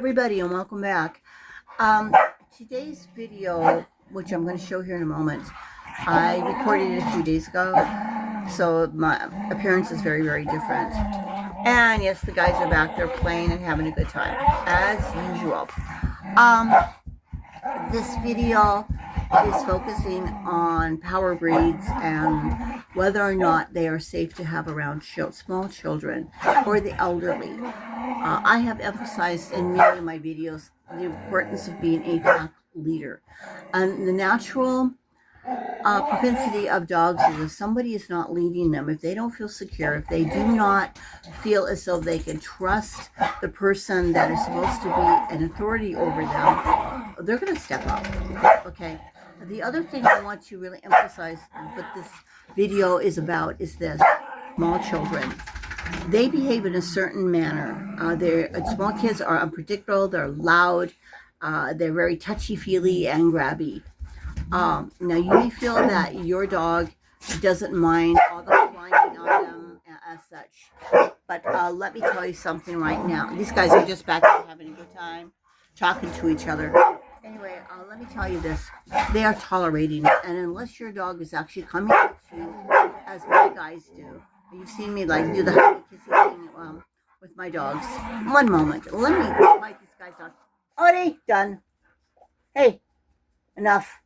everybody, and welcome back. Today's video, which I'm going to show here in a moment, I recorded it a few days ago, so my appearance is very, very different. And yes, the guys are back there playing and having a good time, as usual. This video is focusing on power breeds and whether or not they are safe to have around small children or the elderly. I have emphasized in many of my videos the importance of being a pack leader. The natural propensity of dogs is if somebody is not leading them, if they don't feel secure, if they do not feel as though they can trust the person that is supposed to be an authority over them, they're going to step up. Okay. The other thing I want to really emphasize, what this video is about, is this: small children. They behave in a certain manner. Small kids are unpredictable, they're loud, they're very touchy-feely and grabby. Now, you may feel that your dog doesn't mind all the climbing on them as such, but let me tell you something right now. These guys are just back there having a good time, talking to each other. Anyway, let me tell you this. They are tolerating it, and unless your dog is actually coming at you, as my guys do, you've seen me like do the huggy kissy thing with my dogs. One moment. Let me bite these guys on. Already done. Hey, enough.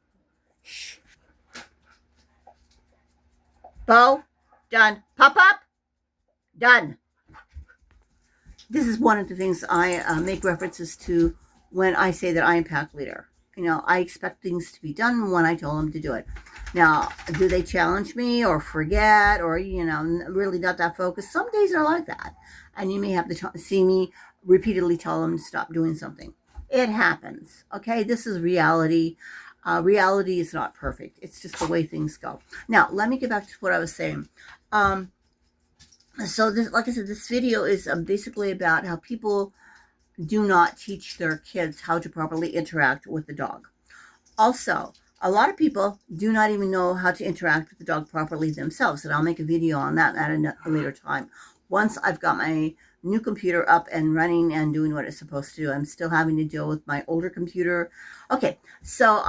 Shh. Bo, done. Pop up, done. This is one of the things I make references to when I say that I am pack leader. You know, I expect things to be done when I tell them to do it. Now, do they challenge me or forget or, you know, really not that focused? Some days are like that. And you may have to see me repeatedly tell them to stop doing something. It happens. Okay, this is reality. Reality is not perfect. It's just the way things go. Now, let me get back to what I was saying. So, this, like I said, this video is basically about how people do not teach their kids how to properly interact with the dog. Also, a lot of people do not even know how to interact with the dog properly themselves, and I'll make a video on that at a later time. Once I've got my new computer up and running and doing what it's supposed to do. I'm still having to deal with my older computer. Okay, so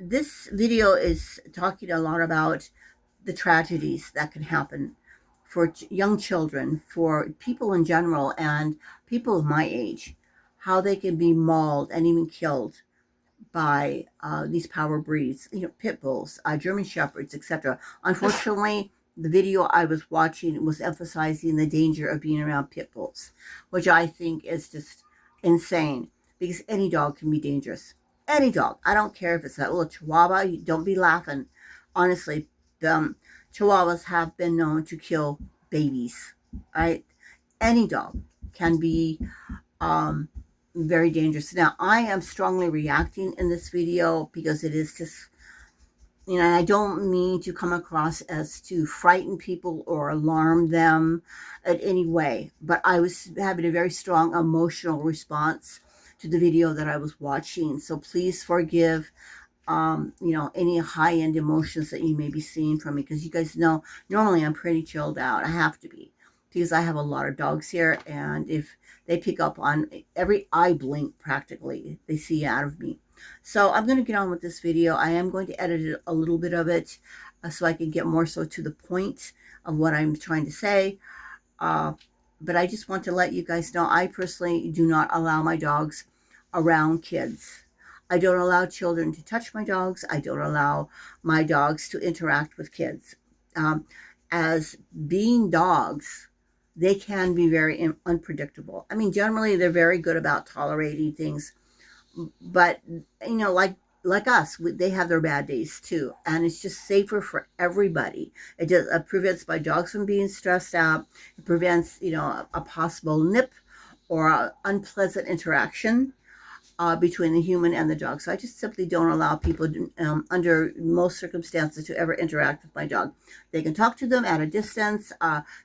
this video is talking a lot about the tragedies that can happen for young children, for people in general, and people of my age, how they can be mauled and even killed by these power breeds, you know, pit bulls, German shepherds, etc. Unfortunately, the video I was watching was emphasizing the danger of being around pit bulls, which I think is just insane, because any dog can be dangerous. Any dog. I don't care if it's that little chihuahua. Don't be laughing. Honestly, chihuahuas have been known to kill babies, right? Any dog can be very dangerous. Now, I am strongly reacting in this video because it is just, you know, I don't mean to come across as to frighten people or alarm them in any way, but I was having a very strong emotional response to the video that I was watching. So please forgive you know, any high-end emotions that you may be seeing from me, because you guys know normally I'm pretty chilled out. I have to be, because I have a lot of dogs here, and if they pick up on every eye blink practically, they see out of me. So I'm going to get on with this video. I am going to edit it, a little bit of it, so I can get more so to the point of what I'm trying to say. But I just want to let you guys know, I personally do not allow my dogs around kids. I don't allow children to touch my dogs. I don't allow my dogs to interact with kids. As being dogs, they can be very unpredictable. I mean, generally, they're very good about tolerating things. But, you know, like us, they have their bad days too. And it's just safer for everybody. It prevents my dogs from being stressed out. It prevents, you know, a possible nip or an unpleasant interaction between the human and the dog. So I just simply don't allow people, under most circumstances, to ever interact with my dog. They can talk to them at a distance.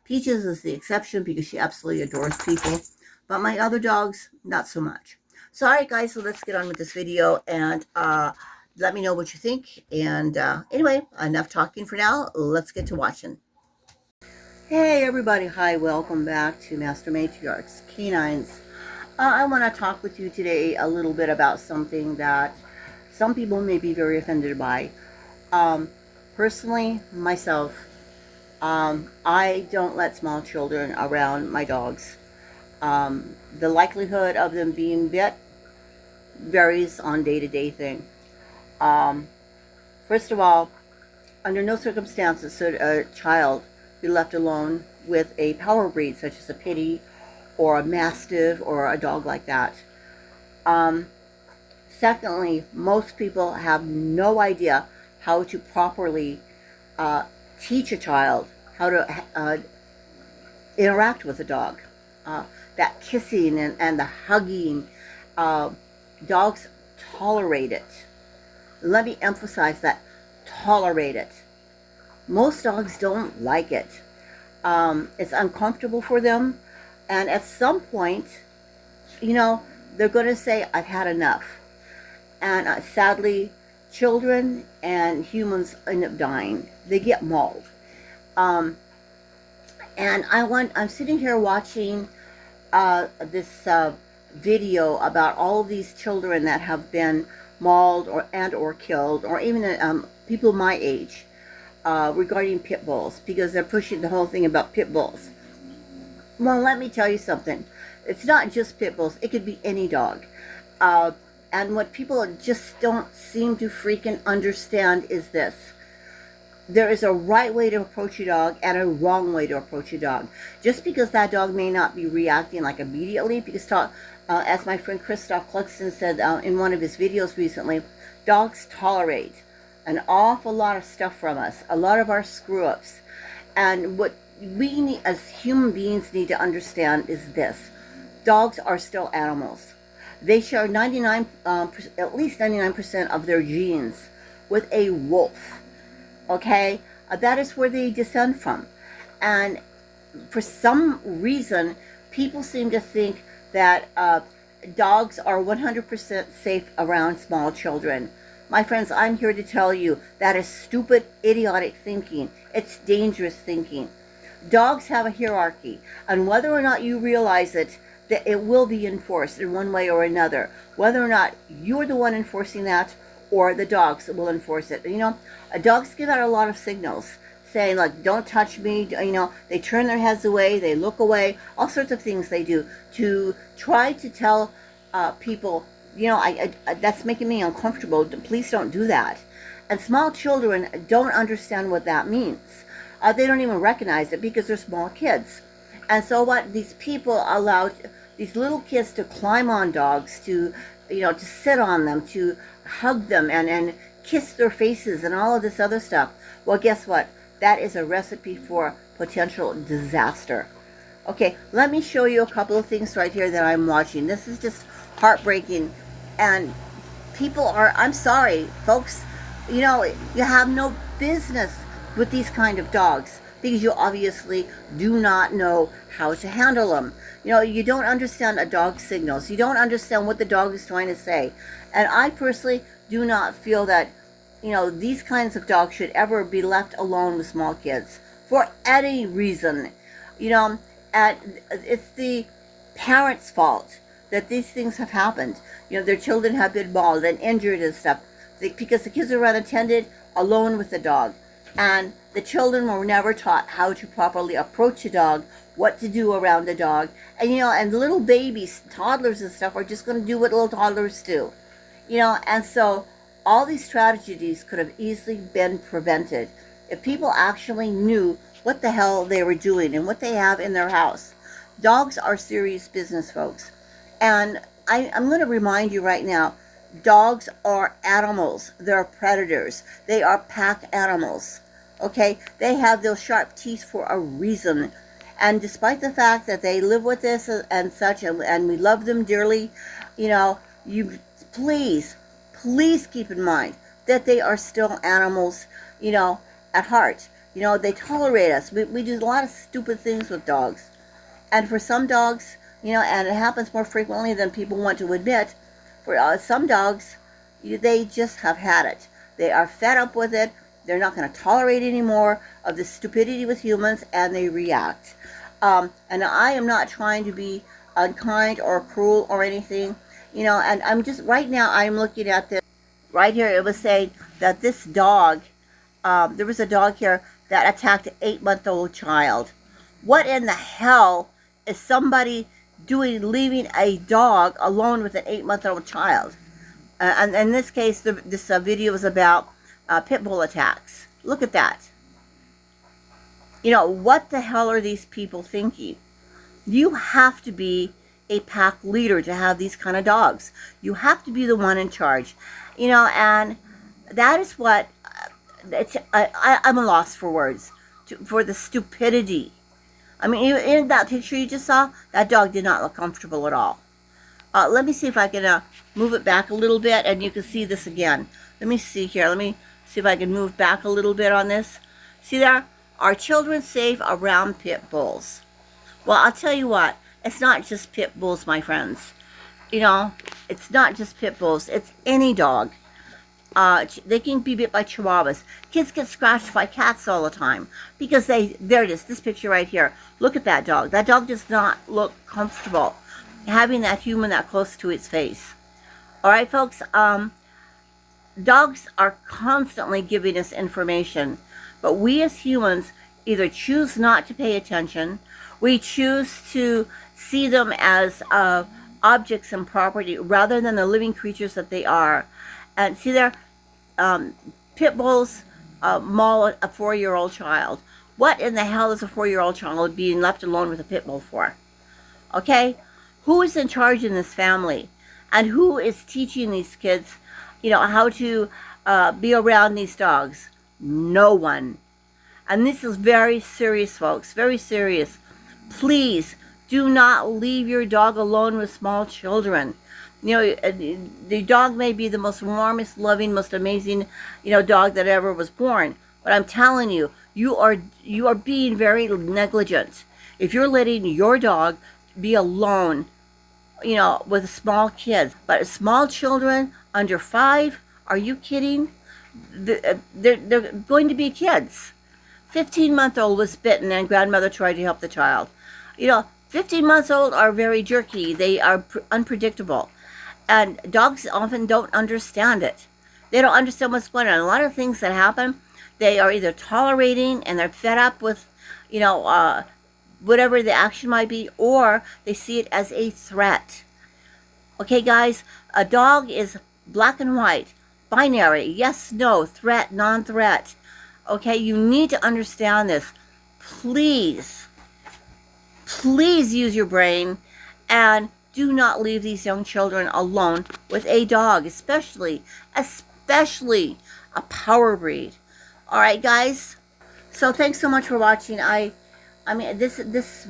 Peaches is the exception because she absolutely adores people. But my other dogs, not so much. So, all right, guys, so let's get on with this video and let me know what you think. And anyway, enough talking for now. Let's get to watching. Hey, everybody. Hi, welcome back to Master Matriarchs Canines. I want to talk with you today a little bit about something that some people may be very offended by. Um, Personally, myself, I don't let small children around my dogs. The likelihood of them being bit varies on day-to-day thing. Um, First of all, under no circumstances should a child be left alone with a power breed such as a pitty or a mastiff or a dog like that. Um, Secondly, most people have no idea how to properly uh, teach a child how to interact with a dog. Uh, that kissing and the hugging, uh, dogs tolerate it. Let me emphasize that, tolerate it. Most dogs don't like it. It's uncomfortable for them, and at some point, you know, they're going to say, I've had enough. And sadly, children and humans end up dying. They get mauled. Um, and I'm sitting here watching this video about all of these children that have been mauled or killed, or even people my age, regarding pit bulls, because they're pushing the whole thing about pit bulls. Well, let me tell you something. It's not just pit bulls. It could be any dog. And what people just don't seem to freaking understand is this. There is a right way to approach a dog and a wrong way to approach a dog. Just because that dog may not be reacting like immediately, because as my friend Christoph Cluxton said in one of his videos recently, dogs tolerate an awful lot of stuff from us, a lot of our screw-ups. And what we need, as human beings, need to understand is this. Dogs are still animals. They share at least 99% of their genes with a wolf. Okay? That is where they descend from. And for some reason, people seem to think that dogs are 100% safe around small children. My friends, I'm here to tell you that is stupid, idiotic thinking. It's dangerous thinking. Dogs have a hierarchy, and whether or not you realize it, that it will be enforced in one way or another. Whether or not you're the one enforcing that, or the dogs will enforce it. You know, dogs give out a lot of signals saying, like, don't touch me. You know, they turn their heads away, they look away, all sorts of things they do to try to tell people, you know, that's making me uncomfortable. Please don't do that. And small children don't understand what that means. They don't even recognize it because they're small kids. And so what these people allowed these little kids to climb on dogs, to, you know, to sit on them, to hug them and kiss their faces and all of this other stuff. Well, guess what? That is a recipe for potential disaster. Okay, let me show you a couple of things right here that I'm watching. This is just heartbreaking. And people are, I'm sorry, folks, you know, you have no business with these kind of dogs, because you obviously do not know how to handle them. You know, you don't understand a dog's signals. You don't understand what the dog is trying to say. And I personally do not feel that, you know, these kinds of dogs should ever be left alone with small kids for any reason. You know, and it's the parents' fault that these things have happened. You know, their children have been mauled and injured and stuff because the kids are unattended, alone with the dog. And the children were never taught how to properly approach a dog, what to do around a dog. And, you know, and little babies, toddlers and stuff are just going to do what little toddlers do. You know, and so all these tragedies could have easily been prevented if people actually knew what the hell they were doing and what they have in their house. Dogs are serious business, folks. And I'm going to remind you right now, dogs are animals. They're predators. They are pack animals. Okay, they have those sharp teeth for a reason. And despite the fact that they live with us and such, and we love them dearly, you know, you please keep in mind that they are still animals, you know, at heart. You know, they tolerate us. We do a lot of stupid things with dogs. And for some dogs, you know, and it happens more frequently than people want to admit, for some dogs, they just have had it. They are fed up with it. They're not going to tolerate anymore of the stupidity with humans, and they react. And I am not trying to be unkind or cruel or anything, and I'm just, right now, I'm looking at this. Right here, it was saying that this dog, there was a dog here that attacked an 8-month-old child. What in the hell is somebody doing, leaving a dog alone with an 8-month-old child? And in this case, this video was about pit bull attacks. Look at that. What the hell are these people thinking? You have to be a pack leader to have these kind of dogs. You have to be the one in charge. And that is what, I'm a loss for words, for the stupidity. I mean, in that picture you just saw, that dog did not look comfortable at all. Let me see if I can move it back a little bit, and you can see this again. Let me see here. Let me see if I can move back a little bit on this. See there? Are children safe around pit bulls? Well, I'll tell you what. It's not just pit bulls, my friends. It's not just pit bulls. It's any dog. They can be bit by chihuahuas. Kids get scratched by cats all the time because there it is, this picture right here. Look at that dog. That dog does not look comfortable having that human that close to its face. All right, folks. Dogs are constantly giving us information, but we as humans either choose not to pay attention. We choose to see them as objects and property rather than the living creatures that they are. And see there, pit bulls maul a 4-year-old child. What in the hell is a 4-year-old child being left alone with a pit bull for? Okay? Who is in charge in this family? And who is teaching these kids, how to be around these dogs? No one. And this is very serious, folks. Very serious. Please do not leave your dog alone with small children. The dog may be the most warmest, loving, most amazing, dog that ever was born. But I'm telling you, you are being very negligent if you're letting your dog be alone, with small kids. But small children under 5, are you kidding? They're going to be kids. 15-month-old was bitten and grandmother tried to help the child. 15 months old are very jerky. They are unpredictable. And dogs often don't understand it. They don't understand what's going on. A lot of things that happen, they are either tolerating and they're fed up with, whatever the action might be, or they see it as a threat. Okay, guys, a dog is black and white, binary, yes, no, threat, non-threat. Okay, you need to understand this. Please use your brain and do not leave these young children alone with a dog, especially a power breed. All right, guys. So thanks so much for watching. I mean, this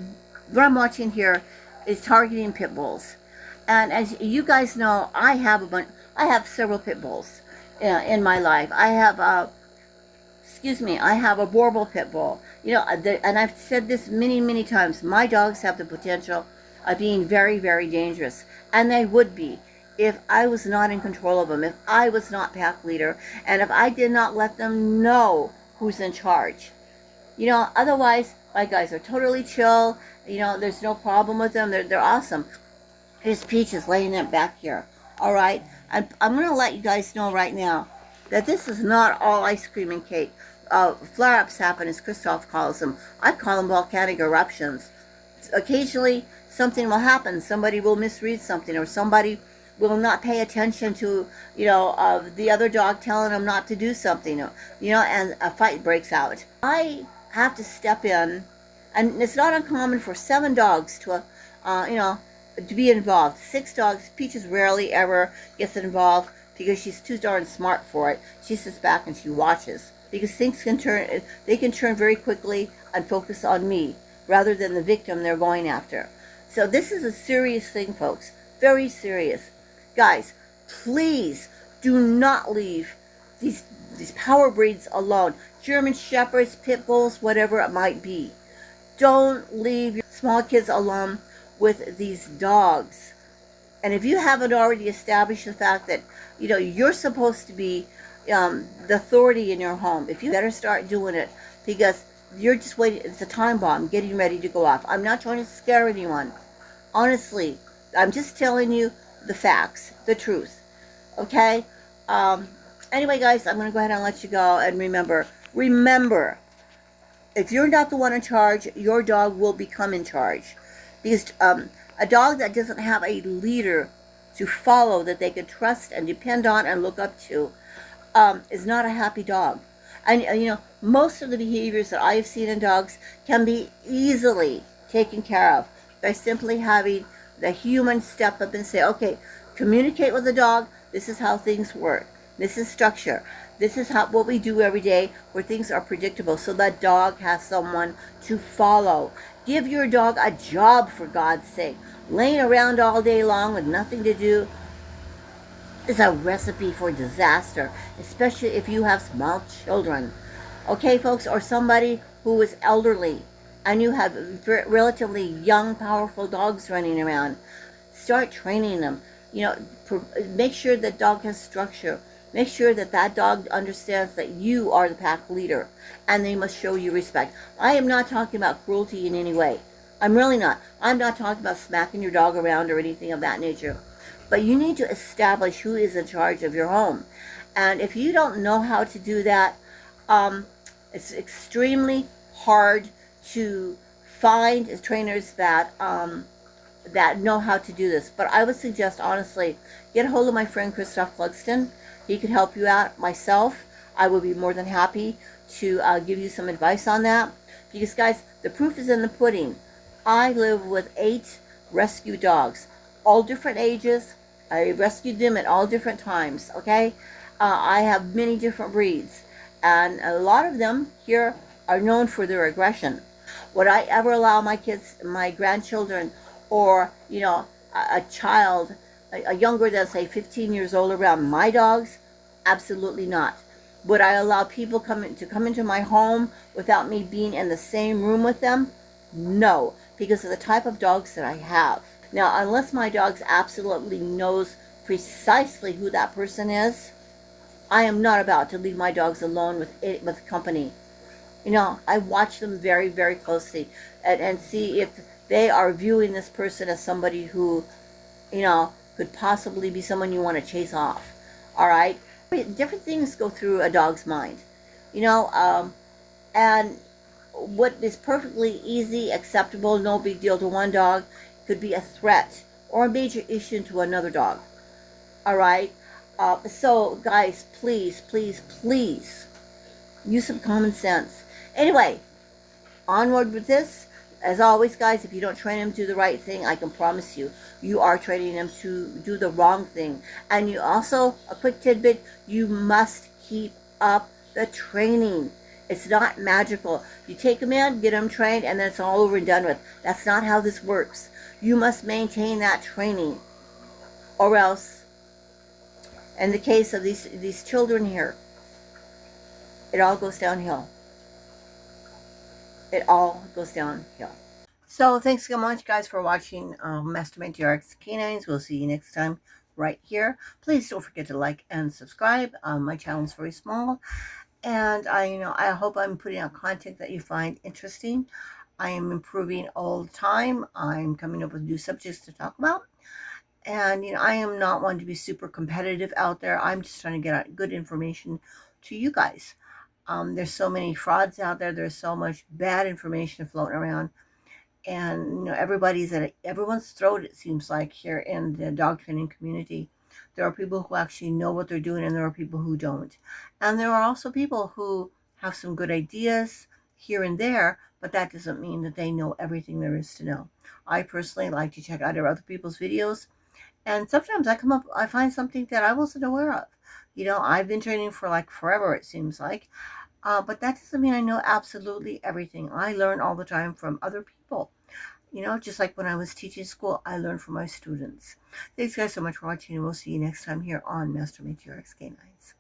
what I'm watching here is targeting pit bulls, and as you guys know, I have several pit bulls in my life. I have a Boerboel pit bull. And I've said this many times. My dogs have the potential of being very, very dangerous, and they would be if I was not in control of them, if I was not pack leader, and if I did not let them know who's in charge. Otherwise, my guys are totally chill. There's no problem with them. They're awesome. Here's Peaches laying it back here. All right, and I'm going to let you guys know right now that this is not all ice cream and cake. Flare-ups happen, as Christoph calls them. I call them volcanic eruptions. Occasionally, something will happen. Somebody will misread something, or somebody will not pay attention to, the other dog telling them not to do something, and a fight breaks out. I have to step in, and it's not uncommon for 7 dogs to, to be involved. 6 dogs. Peaches rarely ever gets involved because she's too darn smart for it. She sits back and she watches, because things can turn very quickly and focus on me rather than the victim they're going after. So this is a serious thing, folks. Very serious. Guys, please do not leave these power breeds alone. German Shepherds, Pit Bulls, whatever it might be. Don't leave your small kids alone with these dogs. And if you haven't already established the fact that, you're supposed to be the authority in your home, if you better start doing it, because you're just waiting. It's a time bomb getting ready to go off. I'm not trying to scare anyone. Honestly, I'm just telling you the facts, the truth. Okay? Um, anyway, guys, I'm going to go ahead and let you go. And remember, if you're not the one in charge, your dog will become in charge. Because a dog that doesn't have a leader to follow that they can trust and depend on and look up to is not a happy dog. And most of the behaviors that I have seen in dogs can be easily taken care of by simply having the human step up and say, okay, communicate with the dog. This is how things work. This is structure. This is what we do every day where things are predictable so that dog has someone to follow. Give your dog a job, for God's sake. Laying around all day long with nothing to do is a recipe for disaster, especially if you have small children. Okay, folks, or somebody who is elderly and you have relatively young, powerful dogs running around. Start training them. Make sure that dog has structure. Make sure that that dog understands that you are the pack leader and they must show you respect. I am not talking about cruelty in any way. I'm really not. I'm not talking about smacking your dog around or anything of that nature. But you need to establish who is in charge of your home. And if you don't know how to do that, it's extremely hard to find trainers that know how to do this. But I would suggest, honestly, get a hold of my friend Christoph Clugston. He could help you out. Myself, I would be more than happy to give you some advice on that. Because, guys, the proof is in the pudding. I live with 8 rescue dogs, all different ages. I rescued them at all different times, okay? I have many different breeds. And a lot of them here are known for their aggression. Would I ever allow my kids, my grandchildren, or, a child, a younger than, say, 15 years old around my dogs? Absolutely not. Would I allow people to come into my home without me being in the same room with them? No, because of the type of dogs that I have. Now, unless my dog absolutely knows precisely who that person is, I am not about to leave my dogs alone with company. I watch them very, very closely and see if they are viewing this person as somebody who, could possibly be someone you want to chase off. All right? Different things go through a dog's mind, and what is perfectly easy, acceptable, no big deal to one dog could be a threat or a major issue to another dog. All right? So, guys, please, please, please use some common sense. Anyway, onward with this. As always, guys, if you don't train them to do the right thing, I can promise you, you are training them to do the wrong thing. And you also, a quick tidbit, you must keep up the training. It's not magical. You take them in, get them trained, and then it's all over and done with. That's not how this works. You must maintain that training. Or else, in the case of these children here, it all goes downhill. It all goes downhill. So thanks so much, guys, for watching Master Matriarchs Canines. We'll see you next time right here. Please don't forget to like and subscribe. My channel is very small, and I hope I'm putting out content that you find interesting. I am improving all the time. I'm coming up with new subjects to talk about. And, I am not one to be super competitive out there. I'm just trying to get out good information to you guys. There's so many frauds out there. There's so much bad information floating around. And, everybody's at everyone's throat, it seems like, here in the dog training community. There are people who actually know what they're doing, and there are people who don't. And there are also people who have some good ideas here and there, but that doesn't mean that they know everything there is to know. I personally like to check out other people's videos, and sometimes I find something that I wasn't aware of. I've been training for like forever, it seems like. But that doesn't mean I know absolutely everything. I learn all the time from other people. Just like when I was teaching school, I learned from my students. Thanks, guys, so much for watching, and we'll see you next time here on Master Matriarchs Canines.